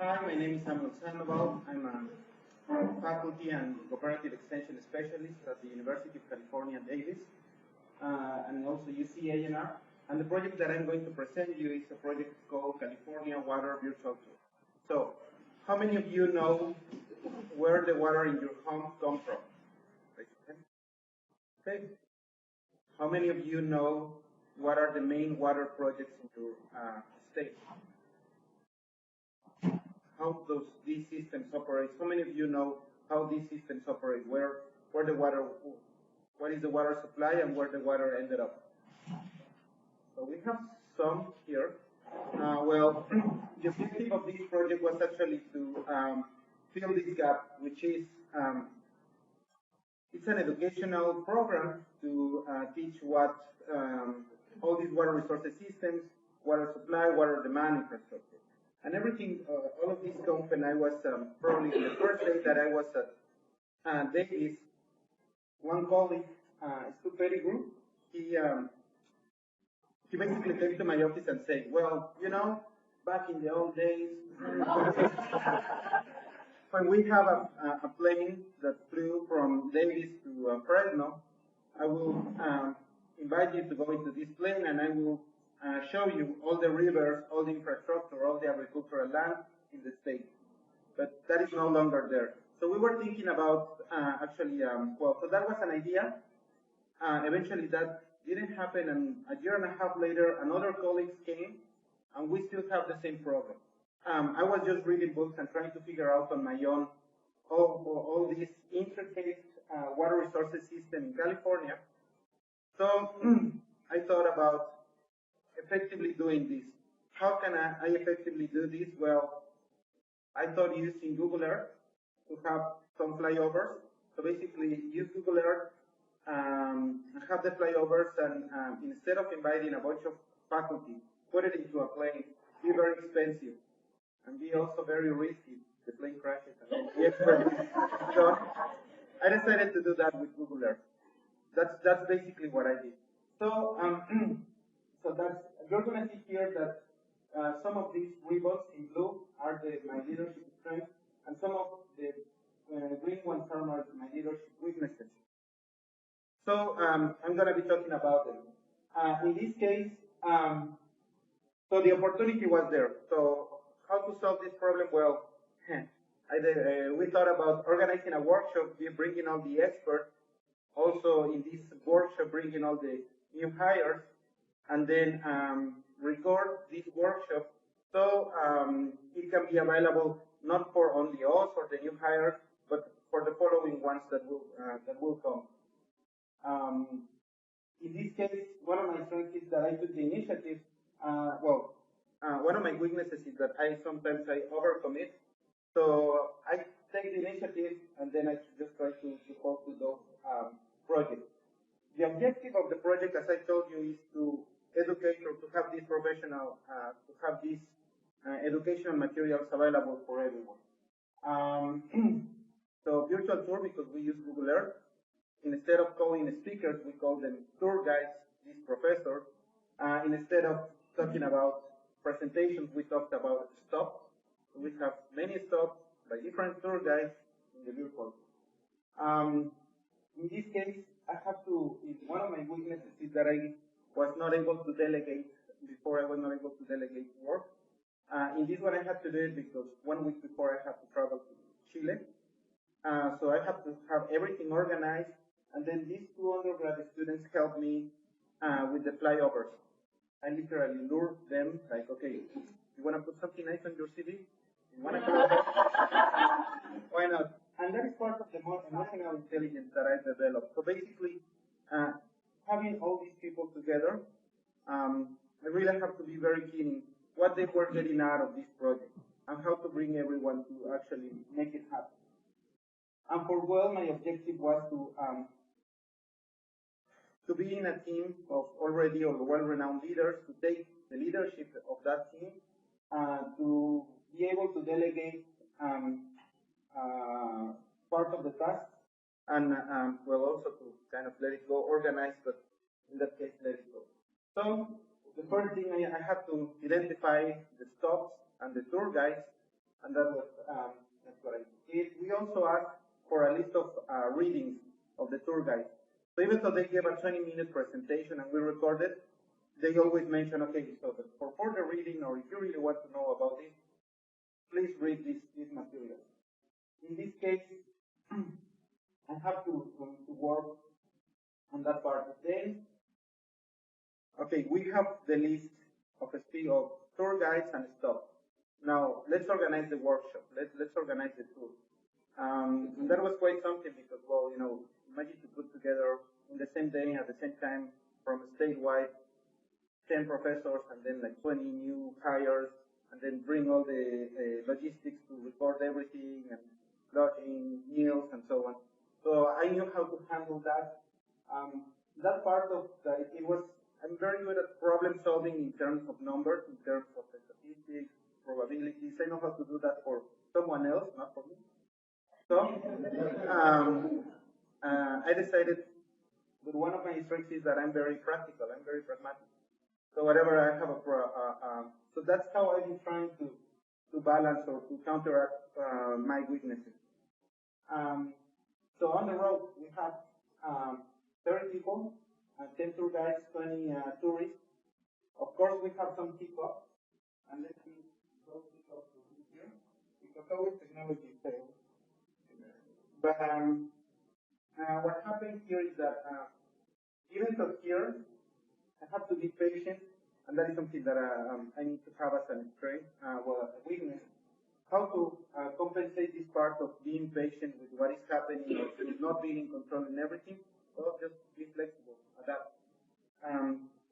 Hi, my name is Sandoval. I'm a faculty and cooperative extension specialist at the University of California, Davis, and also UC-A&R. And the project that I'm going to present you is a project called California Water Virtual Tour. So, how many of you know where the water in your home comes from? Okay. How many of you know what are the main water projects in your state? How these systems operate? How many of you know how these systems operate? Where the water, what is the water supply and where the water ended up? So we have some here. Well, the objective of this project was actually to fill this gap, which is it's an educational program to teach what all these water resources systems, water supply, water demand infrastructure. And everything, all of this comes when I was probably the first day that I was at Davis. One colleague, Stu Pettigrew, he basically came to my office and said, well, you know, back in the old days, when we have a plane that flew from Davis to Fresno, I will invite you to go into this plane and I will show you all the rivers, all the infrastructure, all the agricultural land in the state. But that is no longer there. So we were thinking about well, so that was an idea. Eventually that didn't happen, and a year and a half later, another colleagues came, and we still have the same problem. I was just reading books and trying to figure out on my own all this intricate water resources system in California. So I thought about effectively doing this. How can I effectively do this? Well, I thought using Google Earth to have some flyovers. So basically use Google Earth, have the flyovers, and instead of inviting a bunch of faculty, put it into a plane, be very expensive, and be also very risky. The plane crashes and all the experts. So I decided to do that with Google Earth. That's basically what I did. So so you're going to see here that some of these ribbons in blue are my leadership strengths, and some of the green ones are my leadership weaknesses. So I'm going to be talking about them. In this case, so the opportunity was there. So how to solve this problem? Well, we thought about organizing a workshop, bringing all the experts, also in this workshop bringing all the new hires, and then record this workshop so it can be available not for only us or the new hires, but for the following ones that will come. In this case, one of my strengths is that I took the initiative. One of my weaknesses is that sometimes I overcommit. So I take the initiative and then I just try to support to those projects. The objective of the project, as I told you, is to educate or to have this professional, to have these educational materials available for everyone. So virtual tour, because we use Google Earth. Instead of calling speakers, we call them tour guides, these professors. Instead of talking about presentations, we talked about stops. So we have many stops by different tour guides in the virtual tour. In this case, one of my weaknesses is that I was not able to delegate. Before I was not able to delegate work. In this one I had to do it because 1 week before I had to travel to Chile. So I had to have everything organized, and then these two undergraduate students helped me with the flyovers. I literally lured them, like, okay, you want to put something nice on your CV? You want to go? Why not? And that is part of the emotional intelligence that I developed. So basically, having all these people together, I really have to be very keen in what they were getting out of this project and how to bring everyone to actually make it happen. And for WELD, my objective was to be in a team of already well-renowned leaders, to take the leadership of that team, to be able to delegate part of the tasks, and also to kind of let it go, organize, but in that case, let it go. So the first thing I have to identify the stops and the tour guides and that's what I did. We also asked for a list of readings of the tour guide. So even though they gave a 20-minute presentation and we recorded, they always mention, okay, so for further reading, or if you really want to know about this, please read this material. In this case, I have to work on that part. Then, okay, we have the list of tour guides and stuff. Now, let's organize the workshop. Let's organize the tour. And that was quite something because, well, you know, imagine to put together in the same day, at the same time, from statewide, 10 professors and then like 20 new hires, and then bring all the logistics to record everything and lodging, meals, and so on. So I knew how to handle that. That part of that, I'm very good at problem solving in terms of numbers, in terms of the statistics, probabilities. I know how to do that for someone else, not for me. So I decided that one of my strengths is that I'm very practical, I'm very pragmatic. So whatever I have so that's how I've been trying to balance or to counteract my weaknesses. So on the road, we have 30 people, 10 tour guides, 20 tourists. Of course, we have some kickoffs, and let's see those kickoffs here, because always technology fails. But what happens here is that even though here, I have to be patient, and that is something that I need to have as a strength, a weakness. How to compensate this part of being patient with what is happening, or with not being in control in everything. Well, just be flexible, adapt.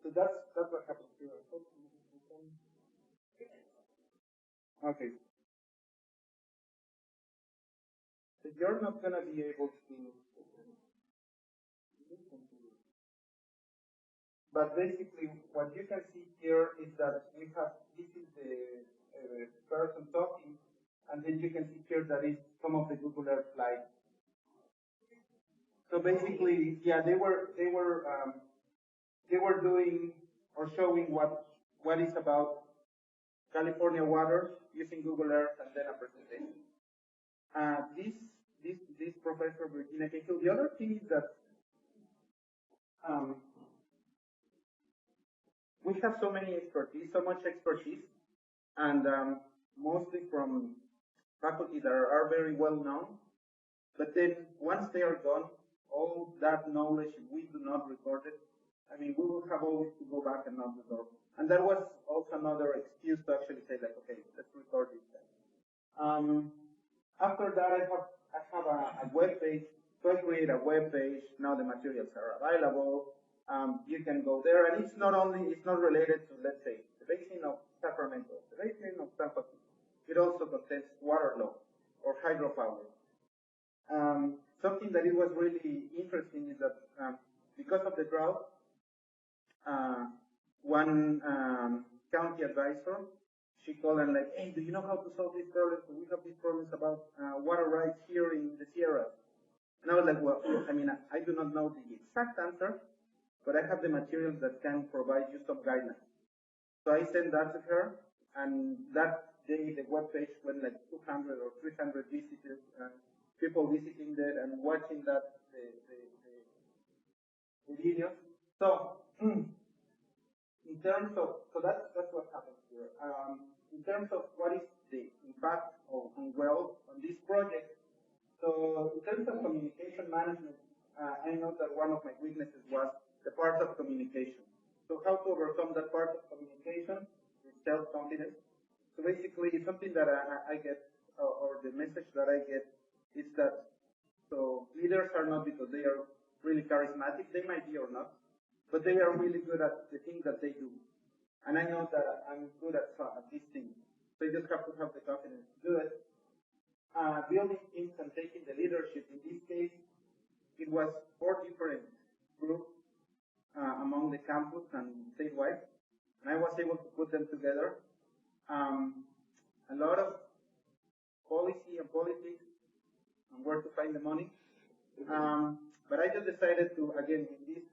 So that's what happens here. Okay. So you're not gonna be able to. But basically, what you can see here is that we have, this is the person talking, and then you can see here that is some of the Google Earth slides. So basically, yeah, they were doing or showing what is about California waters using Google Earth, and then a presentation. This Professor Virginia Cahill. The other thing is that we have so much expertise, and mostly from faculty that are very well known. But then once they are gone, all that knowledge, if we do not record it, I mean, we will have always to go back and knock the door. And that was also another excuse to actually say, like, okay, let's record this thing. After that, I have a web page. So I create a web page. Now the materials are available. You can go there, and it's not related to, let's say, the basin of Sacramento, the basin of San Joaquin. It also contains water law or hydropower. Something that it was really interesting is that because of the drought, one county advisor, she called and like, hey, do you know how to solve these problems? We have these problems about water rights here in the Sierra. And I was like, well, I mean, I do not know the exact answer, but I have the materials that can provide you some guidelines. So I sent that to her, and that day the webpage went like 200 or 300 visitors, people visiting there and watching that the video. So in terms of, so that's what happens here. In terms of what is the impact on WELD on this project, so in terms of communication management, I know that one of my weaknesses was the part of communication. So how to overcome that part of communication is self-confidence. So basically, something that I get, or the message that I get, is that so leaders are not because they are really charismatic. They might be or not, but they are really good at the things that they do. And I know that I'm good at these things. So you just have to have the confidence to do it. Building teams and taking the leadership. In this case, it was 4 different groups among the campus and statewide, and I was able to put them together. A lot of policy and politics and where to find the money. But I just decided to, again, in this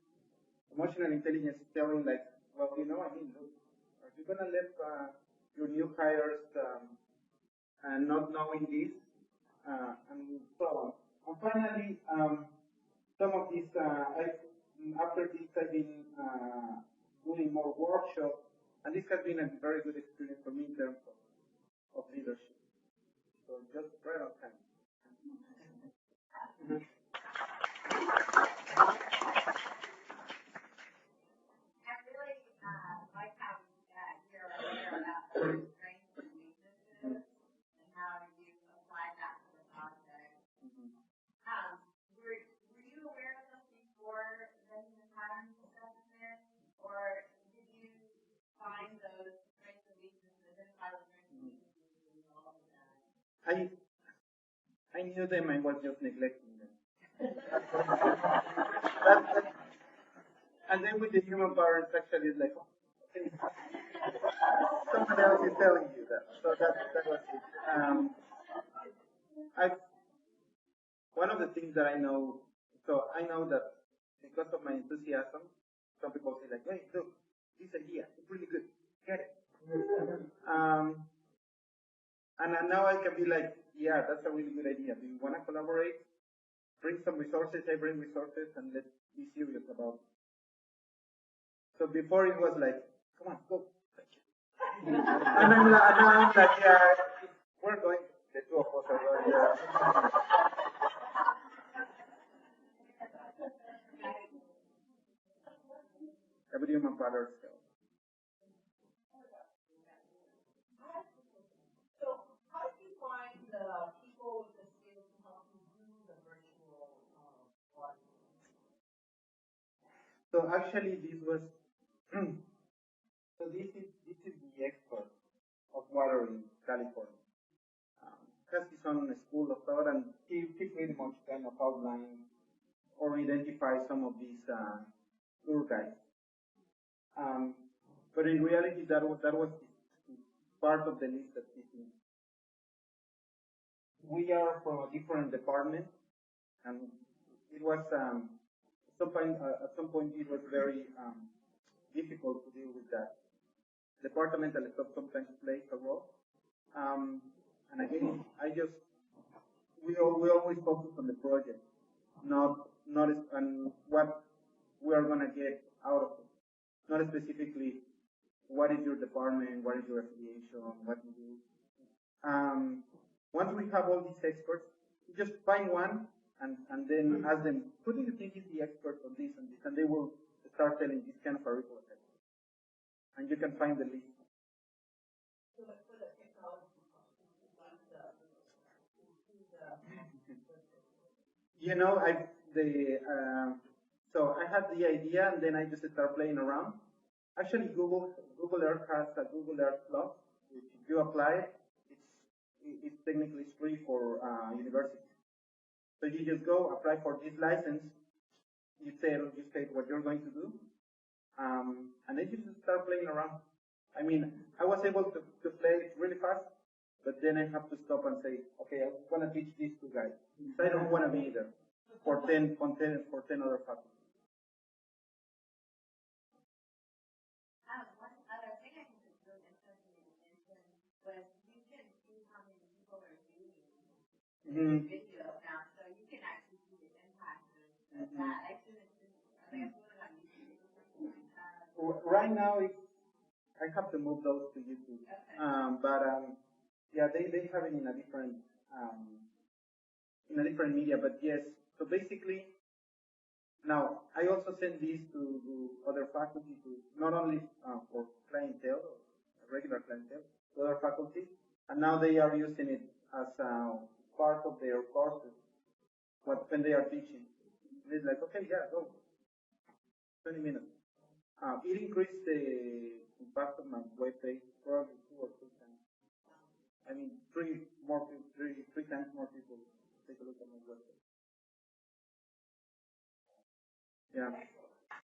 emotional intelligence telling, like, well, you know, I mean, look, are you going to let your new hires not knowing this, and so on. And finally, some of these, after this, I've been doing more workshops, and this has been a very good experience for me in terms of leadership. So just right on time. Mm-hmm. I really like how you're aware about the strengths and weaknesses and how you apply that to the project. Were you aware of this before running the pattern assessment, or did you find those strengths and weaknesses, identify the strengths and weaknesses as a result of that? I knew them, I was just neglecting them. And then with the human parents, actually, it's like, okay, someone else is telling you that. So that was it. One of the things that I know, so I know that because of my enthusiasm, some people say like, hey, look, this idea, it's really good, get it. And now I can be like, yeah, that's a really good idea. Do you want to collaborate? Bring some resources, I bring resources, and let's be serious about it. So before it was like, come on, go. And now I'm like, yeah, we're going, the two of us are going there. Every human father self. So how did you find the people with the skills to help you do the virtual work? So actually this was so this is the expert of water in California. Has his own school of thought, and he pretty much kind of outlined or identify some of these tour guides. But in reality, that was part of the list that he thinks. We are from a different department, and it was at some point it was very difficult to deal with that. Departmental stuff sometimes plays a role, and again, we always focus on the project, not and what we are gonna get out of it, not specifically what is your department, what is your affiliation, what you do. Once we have all these experts, you just find one and then ask them, who do you think is the expert on this and this? And they will start telling this kind of a ripple effect. And you can find the list. You know, so I had the idea and then I just started playing around. Actually, Google Earth has a Google Earth Plus, which if you apply it, it's technically free for universities. So you just go apply for this license. You say what you're going to do, and then you just start playing around. I mean, I was able to play really fast, but then I have to stop and say, okay, I want to teach these two guys. So I don't want to be there for 10 other faculty. One other thing I think is really interesting you mentioned was you can see how many people are viewing the video now, so you can actually see the impact of that. I think it's on YouTube or something like that. Right now, I have to move those to YouTube. Okay. Yeah, they have it in a different media. But yes, so basically, now I also send these to other faculty, to not only for clientele, or regular clientele, to other faculty, and now they are using it as part of their courses when they are teaching. And it's like, okay, yeah, go. 20 minutes. It increased the impact of my web page probably 2 or 3 times. I mean, 3 times more people take a look at my web page. Yeah.